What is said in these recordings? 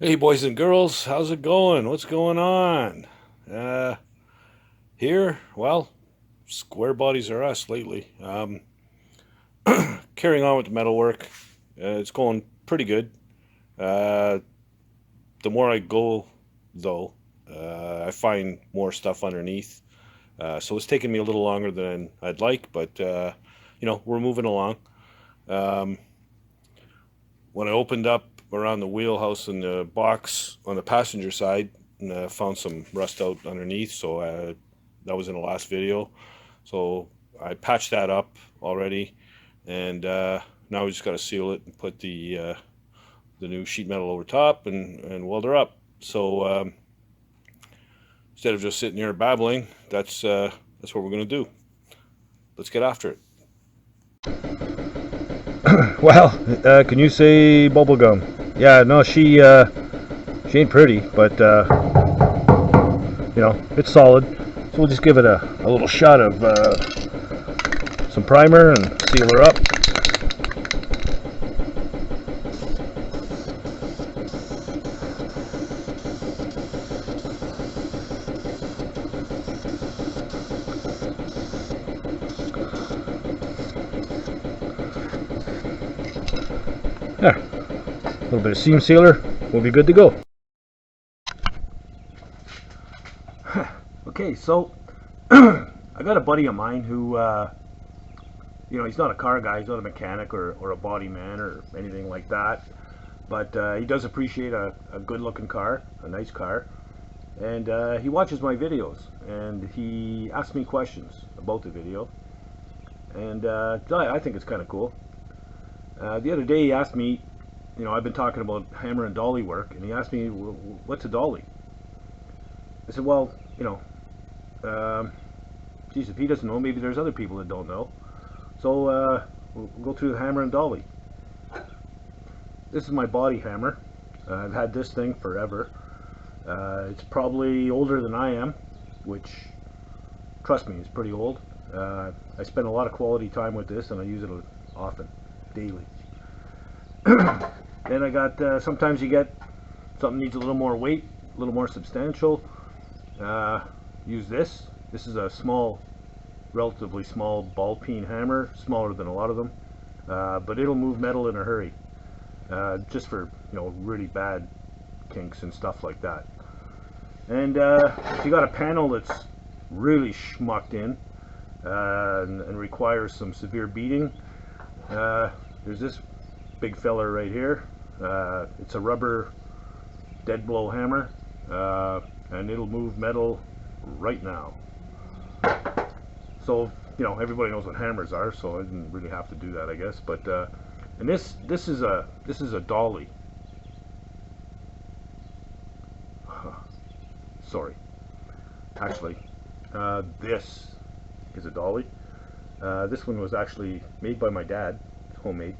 Hey, boys and girls, how's it going? What's going on? Uh, Here, well, square bodies are us lately. Carrying on with the metal work, it's going pretty good. Uh, the more I go, though, I find more stuff underneath. So it's taking me a little longer than I'd like, but we're moving along. Um, when I opened up around the wheelhouse and the box on the passenger side, and found some rust out underneath, so that was in the last video. So I patched that up already, and now we just got to seal it and put the new sheet metal over top and weld her up. So instead of just sitting here babbling, that's what we're gonna do. Let's get after it. Well, can you say bubblegum? Yeah, no, she ain't pretty, but it's solid. So we'll just give it a little shot of some primer and seal her up. There, a little bit of seam sealer, we'll be good to go. Okay, so I got a buddy of mine who, he's not a car guy, he's not a mechanic or a body man or anything like that, but he does appreciate a good looking car, a nice car, and he watches my videos, and he asks me questions about the video, and I think it's kind of cool. The other day he asked me, I've been talking about hammer and dolly work, and he asked me, what's a dolly? I said, well, geez, if he doesn't know, maybe there's other people that don't know. So we'll go through the hammer and dolly. This is my body hammer. I've had this thing forever. It's probably older than I am, which, trust me, is pretty old. I spend a lot of quality time with this, and I use it often, daily. Then I got, sometimes you get something needs a little more weight, a little more substantial. Use this. This is a small, relatively small ball peen hammer, smaller than a lot of them, but it'll move metal in a hurry, just for really bad kinks and stuff like that. And if you got a panel that's really schmucked in and requires some severe beating, there's this big fella right here. It's a rubber dead blow hammer, and it'll move metal right now. So everybody knows what hammers are, so I didn't really have to do that, I guess. But and this is a dolly. Sorry, actually, this is a dolly. This one was actually made by my dad. It's homemade.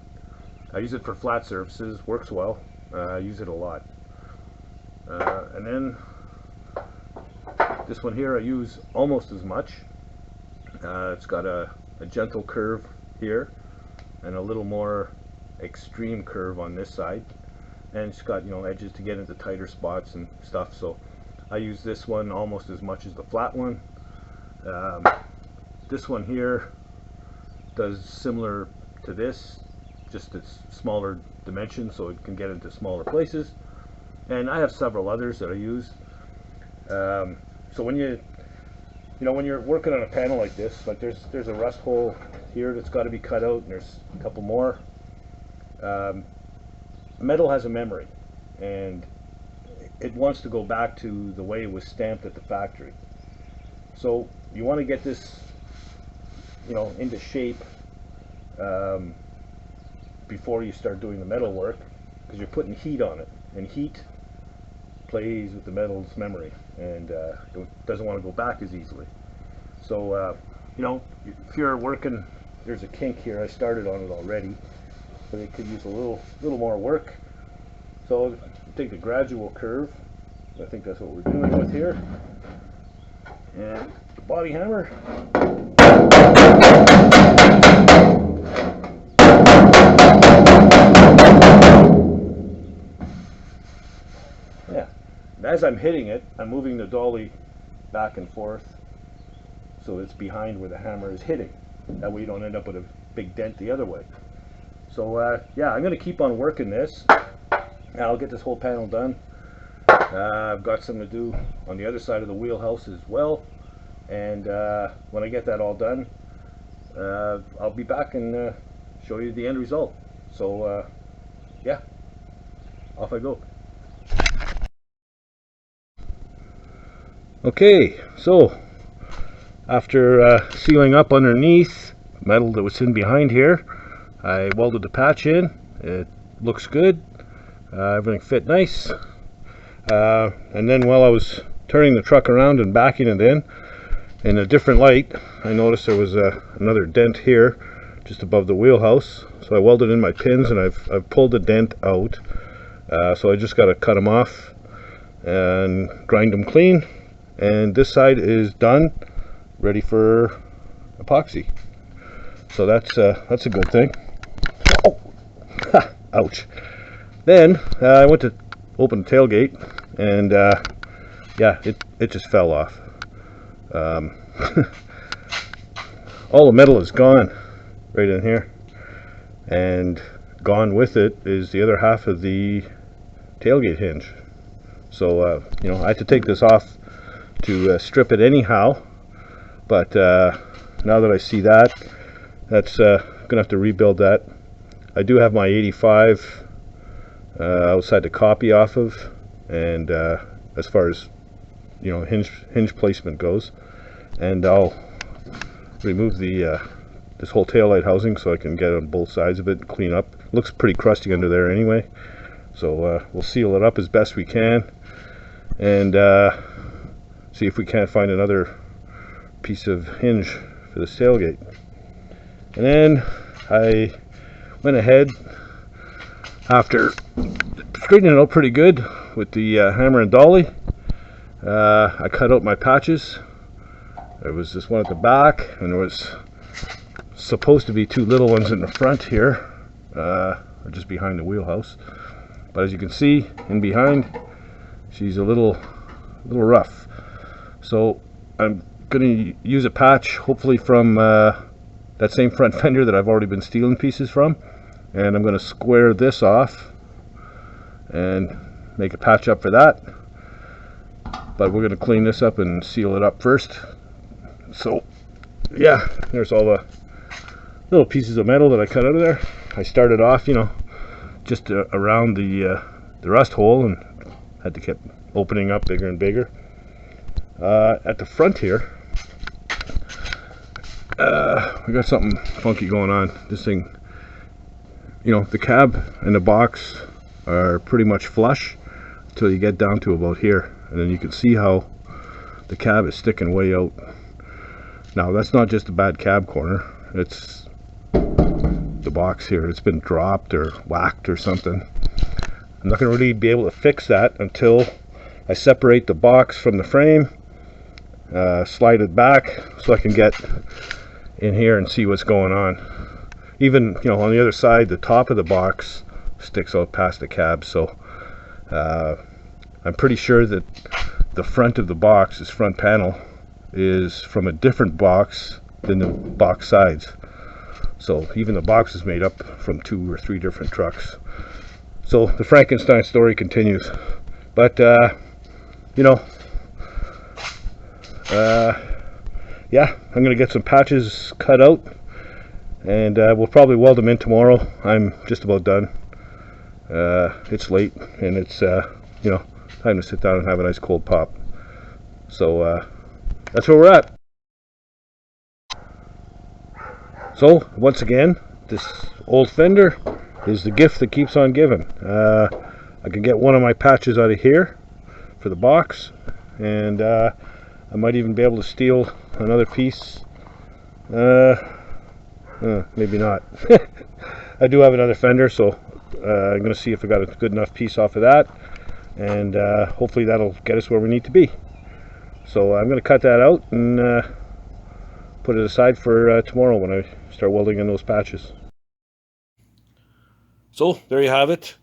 I use it for flat surfaces, works well. I use it a lot. And then this one here I use almost as much. It's got a gentle curve here and a little more extreme curve on this side, and it's got edges to get into tighter spots and stuff, so I use this one almost as much as the flat one. This one here does similar to this, just it's smaller dimensions, so it can get into smaller places. And I have several others that I use. So when when you're working on a panel like this, like there's a rust hole here that's got to be cut out, and there's a couple more. Metal has a memory, and it wants to go back to the way it was stamped at the factory. So you want to get this into shape before you start doing the metal work, because you're putting heat on it, and heat plays with the metal's memory, and it doesn't want to go back as easily. So if you're working, there's a kink here. I started on it already, but it could use a little more work. So take the gradual curve. I think that's what we're doing with here, and the body hammer. I'm hitting it, I'm moving the dolly back and forth so it's behind where the hammer is hitting. That way you don't end up with a big dent the other way. So yeah, I'm going to keep on working this. I'll get this whole panel done. I've got something to do on the other side of the wheelhouse as well. And when I get that all done, I'll be back and show you the end result. So yeah, off I go. Okay, so after sealing up underneath metal that was in behind here, I welded the patch in. It looks good. Everything fit nice. And then while I was turning the truck around and backing it in a different light, I noticed there was another dent here just above the wheelhouse. So I welded in my pins and I've pulled the dent out. So I just got to cut them off and grind them clean. And this side is done, ready for epoxy. So that's a good thing. Oh, ouch. Then I went to open the tailgate, and yeah, it just fell off. All the metal is gone right in here, and gone with it is the other half of the tailgate hinge. So you know, I had to take this off to strip it anyhow, but now that I see that, that's gonna have to rebuild that. I do have my 85 outside to copy off of, and as far as, you know, hinge placement goes, and I'll remove the this whole taillight housing so I can get on both sides of it and clean up. It looks pretty crusty under there anyway, so we'll seal it up as best we can, and see if we can't find another piece of hinge for this tailgate. And then I went ahead, after straightening it out pretty good with the hammer and dolly, I cut out my patches. There was this one at the back, and there was supposed to be two little ones in the front here, just behind the wheelhouse. But as you can see, in behind, she's a little rough. So I'm going to use a patch, hopefully from that same front fender that I've already been stealing pieces from, and I'm going to square this off and make a patch up for that. But we're going to clean this up and seal it up first. So yeah, there's all the little pieces of metal that I cut out of there. I started off, you know, just around the rust hole, and had to keep opening up bigger and bigger. At the front here, we got something funky going on. This thing, you know, the cab and the box are pretty much flush until you get down to about here, and then you can see how the cab is sticking way out. Now that's not just a bad cab corner, it's the box here. It's been dropped or whacked or something. I'm not going to really be able to fix that until I separate the box from the frame, slide it back so I can get in here and see what's going on. Even, you know, on the other side, the top of the box sticks out past the cab, so I'm pretty sure that the front of the box, this front panel, is from a different box than the box sides. So even the box is made up from 2 or 3 different trucks. So the Frankenstein story continues. But you know, yeah, I'm gonna get some patches cut out, and we'll probably weld them in tomorrow. I'm just about done. It's late, and it's you know, time to sit down and have a nice cold pop. So that's where we're at. So once again, this old fender is the gift that keeps on giving. I can get one of my patches out of here for the box, and I might even be able to steal another piece. Maybe not. I do have another fender, so I'm going to see if I got a good enough piece off of that, and hopefully that'll get us where we need to be. So I'm going to cut that out and put it aside for tomorrow when I start welding in those patches. So there you have it.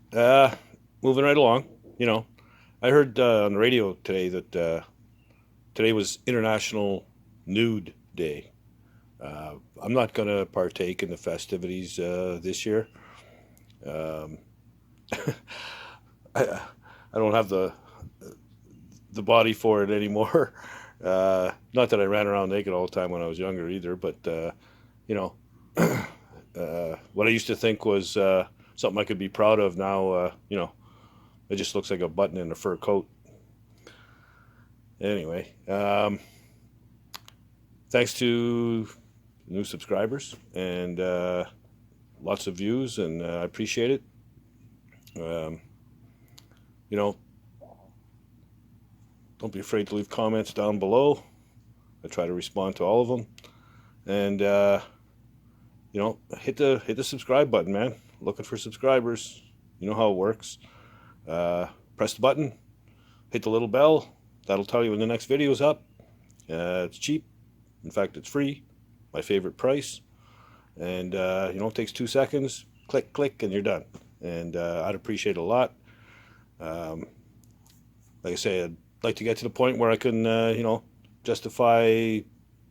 Moving right along, you know. I heard on the radio today that today was International Nude Day. I'm not going to partake in the festivities this year. Um, I don't have the body for it anymore. Not that I ran around naked all the time when I was younger either, but you know, what I used to think was something I could be proud of now, it just looks like a button in a fur coat. Anyway, thanks to new subscribers and lots of views, and I appreciate it. You know, don't be afraid to leave comments down below. I try to respond to all of them, and hit the subscribe button, man. Looking for subscribers. You know how it works. Press the button, hit the little bell. That'll tell you when the next video is up. It's cheap. In fact, it's free. My favorite price. And it takes 2 seconds. Click, click, and you're done. And I'd appreciate it a lot. Like I say, I'd like to get to the point where I can, justify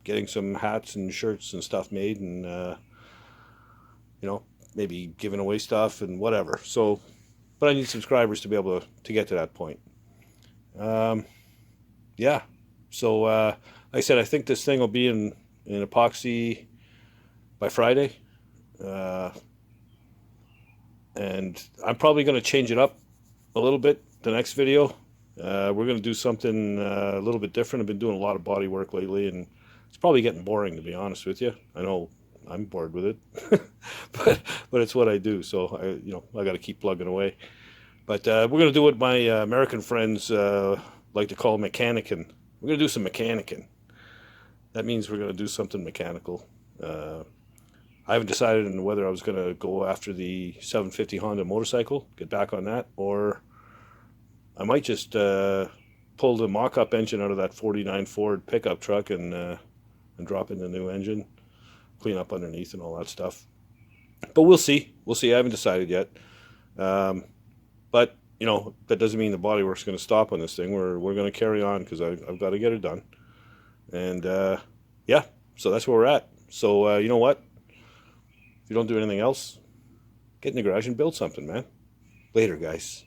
getting some hats and shirts and stuff made, and maybe giving away stuff and whatever. So, but I need subscribers to be able to get to that point. Yeah. So, like I said, I think this thing will be in epoxy by Friday. And I'm probably going to change it up a little bit the next video. We're going to do something a little bit different. I've been doing a lot of body work lately, and it's probably getting boring, to be honest with you. I know I'm bored with it, but it's what I do. So I got to keep plugging away. But we're going to do what my American friends like to call mechanicking. We're going to do some mechanicking. That means we're going to do something mechanical. I haven't decided on whether I was going to go after the 750 Honda motorcycle, get back on that, or I might just pull the mock-up engine out of that 49 Ford pickup truck and drop in the new engine, clean up underneath and all that stuff. But we'll see. We'll see. I haven't decided yet. But that doesn't mean the bodywork's going to stop on this thing. We're going to carry on because I've got to get it done. And yeah, so that's where we're at. So you know what? If you don't do anything else, get in the garage and build something, man. Later, guys.